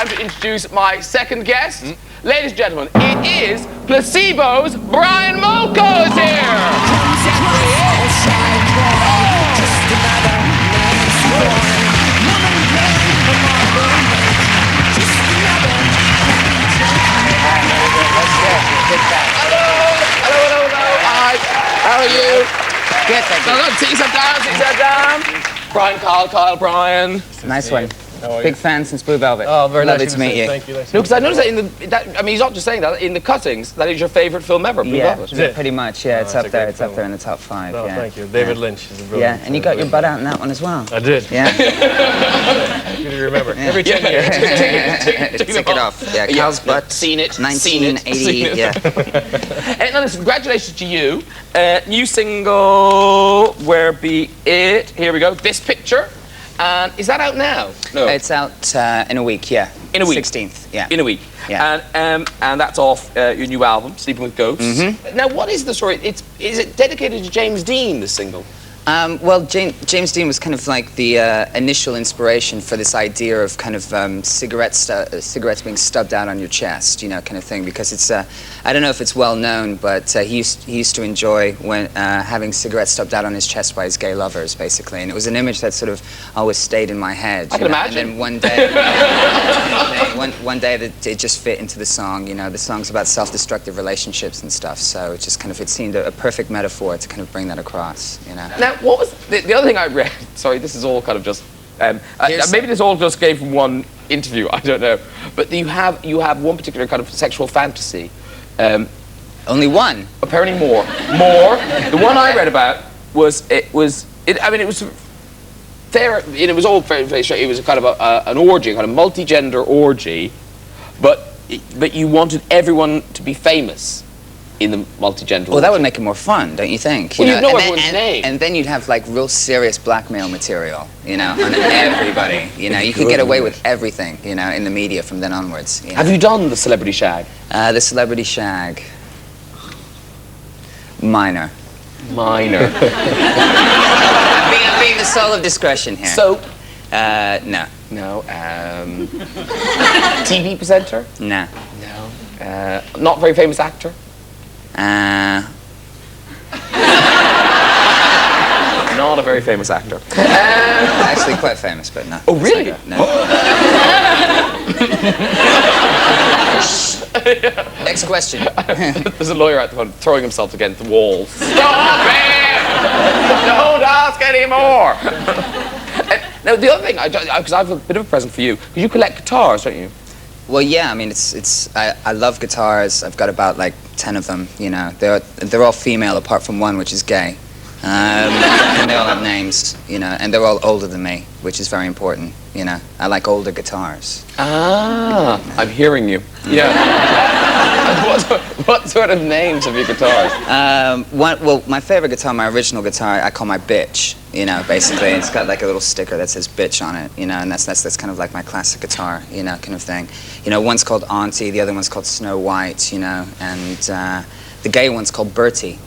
time to introduce my second guest. Ladies and gentlemen, it is Placebo's Brian Molko is here! Hello. Hi. How are you? Good, thank you. No, sit down. Brian, Kyle, Brian. Nice one. Big fan since Blue Velvet. Oh, very Lovely nice to meet you. Thank you. No, because I noticed that I mean, he's not just saying that. In the cuttings, that is your favourite film ever, Blue Velvet. Yeah, pretty much. Yeah, it's it's up a there. great It's up film. there in the top 5. Oh, yeah. thank you. David Lynch is a brilliant. Yeah, and you got your butt out in that one as well. I did. Yeah. Good to remember. Every 10 years. Tick it off. Yeah, Cal's butt. Seen it. 1980. Yeah. And now, listen, congratulations to you. New single, Where Be It? Here we go. This Picture. And is that out now? No. It's out in a week. Yeah. In a week. 16th. Yeah. In a week. Yeah. And that's off your new album, Sleeping with Ghosts. Now, what is the story? Is it dedicated to James Dean, this single? Well, James Dean was kind of like the initial inspiration for this idea of kind of cigarettes being stubbed out on your chest, you know, kind of thing. Because it's, I don't know if it's well known, but he used to enjoy when having cigarettes stubbed out on his chest by his gay lovers, basically. And it was an image that sort of always stayed in my head. I can imagine. And then one day, one day it just fit into the song. You know, the song's about self-destructive relationships and stuff. So it just kind of seemed a perfect metaphor to kind of bring that across. You know. Now, what was the other thing I read? Sorry, this is all kind of just. Maybe this all just came from one interview. I don't know. But you have one particular kind of sexual fantasy. Only one. Apparently more. The one I read about was it was fair. It was all very straight. It was a kind of an orgy, a kind of multi-gender orgy, but you wanted everyone to be famous in the multi-gender. Well, that would make it more fun, don't you think? Well, you'd know and everyone's name. And then you'd have like real serious blackmail material, you know, on everybody. You know, you could get away with everything, you know, in the media from then onwards. You know? Have you done the Celebrity Shag? The Celebrity Shag. Minor. I'm being the soul of discretion here. Soap? No. No. TV presenter? No. No. Not very famous actor? Not a very famous actor. Actually quite famous, but no. Oh, really? No. Next question. There's a lawyer out the front throwing himself against the wall. Stop it! Don't ask anymore! Now, the other thing, because I have a bit of a present for you, because you collect guitars, don't you? Well, yeah, I mean, I love guitars. I've got about like 10 of them, you know. They're all female apart from one, which is gay. And they all have names, you know, and they're all older than me, which is very important, you know. I like older guitars. Ah, I'm hearing you. Yeah. What sort of names have your guitars? Well, my favorite guitar, my original guitar, I call my bitch, you know, basically. It's got like a little sticker that says bitch on it, you know, and that's kind of like my classic guitar, you know, kind of thing. You know, one's called Auntie, the other one's called Snow White, you know, and the gay one's called Bertie.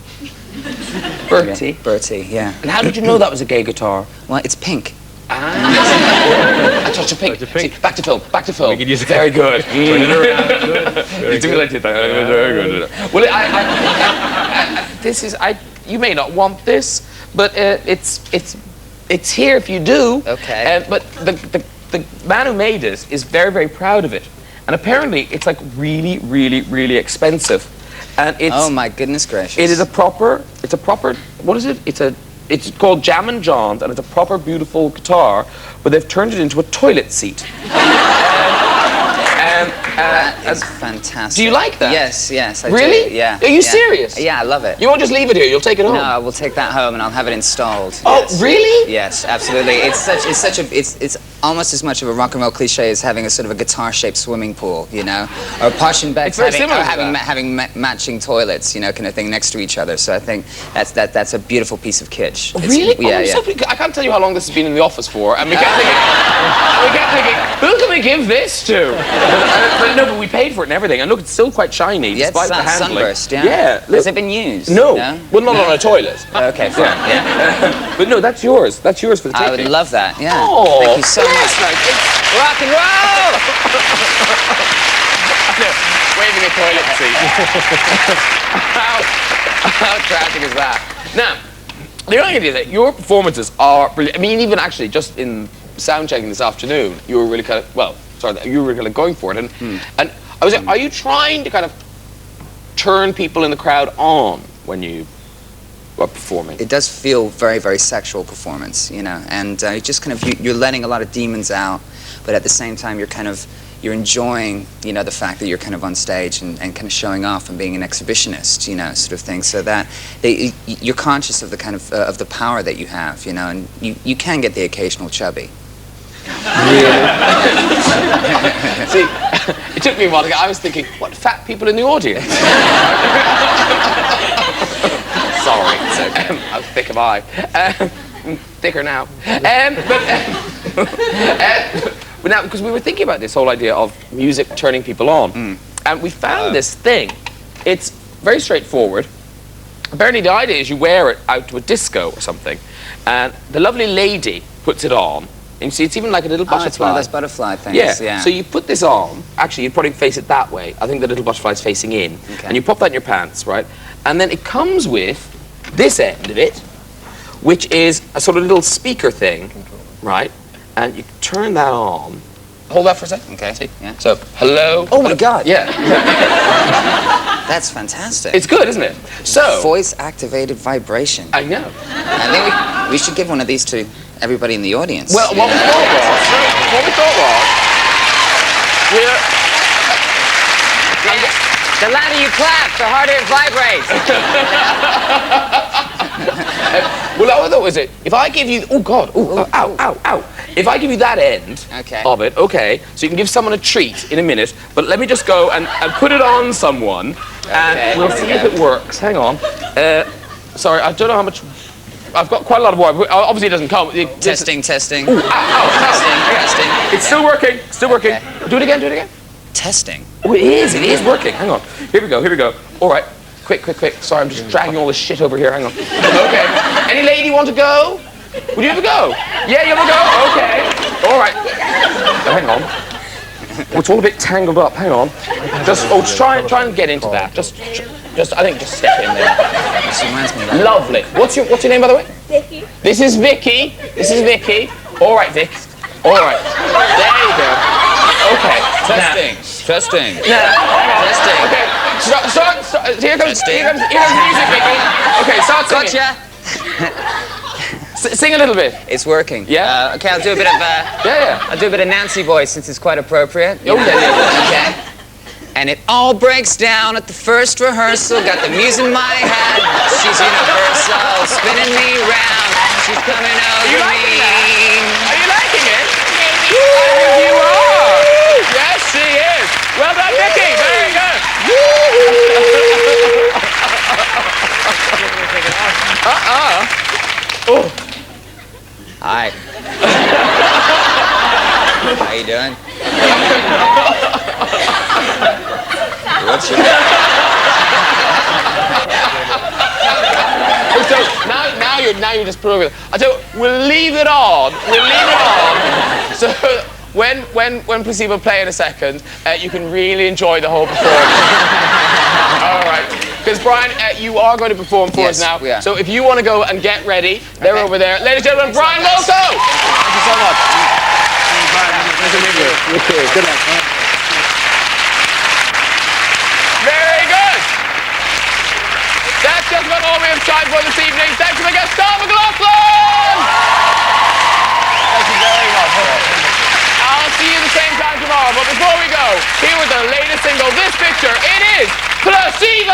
Bertie? Yeah, Bertie, yeah. And how did you know that was a gay guitar? Well, it's pink. Ah. A touch of pink. See, back to film. We could use it. Very good. Turn it around. Good. Very good. Very good. Well, this is, you may not want this, but it's here if you do. Okay. But the man who made this is very, very proud of it. And apparently it's like really, really, really expensive. And it's, oh my goodness gracious. It's a proper, what is it? It's called Jammin' John's, and it's a proper beautiful guitar, but they've turned it into a toilet seat. That is fantastic. Do you like that? Yes, I really? do. Yeah. Are you serious? Yeah, I love it. You won't just leave it here, you'll take it home? No, I will take that home and I'll have it installed. Oh, yes. really? Yes, absolutely. It's almost as much of a rock and roll cliche as having a sort of a guitar-shaped swimming pool, you know, or posh and beds having matching toilets, you know, kind of thing next to each other. So I think that's a beautiful piece of kitsch. Really? Yeah. I can't tell you how long this has been in the office for, and we kept thinking, who can we give this to? But we paid for it and everything, and look, it's still quite shiny, despite the handling. Sunburst, yeah. Yeah. Has it been used? No. No? Well, not on a toilet. Okay, fine. Yeah. But no, that's yours. That's yours for the taking. I would love that. Yeah. Oh, thank you so much. Rock and roll! toilet seat. how tragic is that? Now, the only idea that your performances are brilliant. I mean, even actually, just in sound checking this afternoon, you were really kind of, you were kind of going for it. And I was like, are you trying to kind of turn people in the crowd on when you are performing? It does feel very, very sexual performance, you know, and just kind of, you're letting a lot of demons out, but at the same time, you're enjoying, you know, the fact that you're kind of on stage and kind of showing off and being an exhibitionist, you know, sort of thing, so that you're conscious of the kind of the power that you have, you know, and you can get the occasional chubby. Really? See, it took me a while to get, I was thinking, what, fat people in the audience? Sorry, how thick am I? Thicker now. But now, because we were thinking about this whole idea of music turning people on, and we found this thing. It's very straightforward. Apparently the idea is you wear it out to a disco or something, and the lovely lady puts it on, and you see it's even like a little butterfly. It's one of those butterfly things, yeah. So you put this on, actually you'd probably face it that way. I think the little butterfly's facing in, and you pop that in your pants, right? And then it comes with this end of it, which is a sort of little speaker thing, right? And you turn that on. Hold that for a second. Okay. See? Yeah. So, hello. Oh my God. Yeah. That's fantastic. It's good, isn't it? So. Voice-activated vibration. I know. I think we should give one of these to everybody in the audience. Well, what we thought was, the louder you clap, the harder it vibrates. well, I thought was it, if I give you, oh God, ow, ow, ow. If I give you that end of it, okay, so you can give someone a treat in a minute, but let me just go and put it on someone, and we'll see if it works. Hang on. Sorry, I don't know how much, I've got quite a lot of wire. Obviously it doesn't come. Testing. Ooh, ow, ow, Testing. It's still working, Okay. Do it again. Testing. Oh, it is working. Hang on. Here we go. All right. Quick. Sorry, I'm just dragging all this shit over here. Hang on. Okay. Any lady want to go? Would you ever go? Yeah, you ever go? Okay. All right. Hang on. Oh, it's all a bit tangled up. Hang on. Just try and get into that. Just I think just step in there. This reminds me of that. Lovely. What's your name, by the way? Vicky. This is Vicky. All right, Vic. All right. There you go. Okay. Testing. Testing. Okay. Start. Here comes the music, Vicky. Okay, start singing. Gotcha. Sing a little bit. It's working. Yeah. Okay, I'll do a bit of I'll do a bit of Nancy voice since it's quite appropriate. Oh, yeah. Okay. And it all breaks down at the first rehearsal. Got the muse in my head. She's universal, spinning me round. She's coming over me. Are you liking it? You are. Yes, she is. Well done, Vicky. Very good. Oh. Hi. How you doing? What's your name? So now you're just proving it. I tell you, we'll leave it on. So when Placebo play in a second, you can really enjoy the whole performance. All right. Because Brian, you are going to perform for us now. We are. So if you want to go and get ready, they're over there. Ladies and gentlemen, Brian Loco! Thank you so much. Nice to meet you. You too. Good luck. Very good. That's just about all we have time for this evening. Thanks to my guest, Tom McLaughlin! Thank you very much. I'll see you the same time tomorrow. But before we go, here with the latest single, this picture, it is Placebo!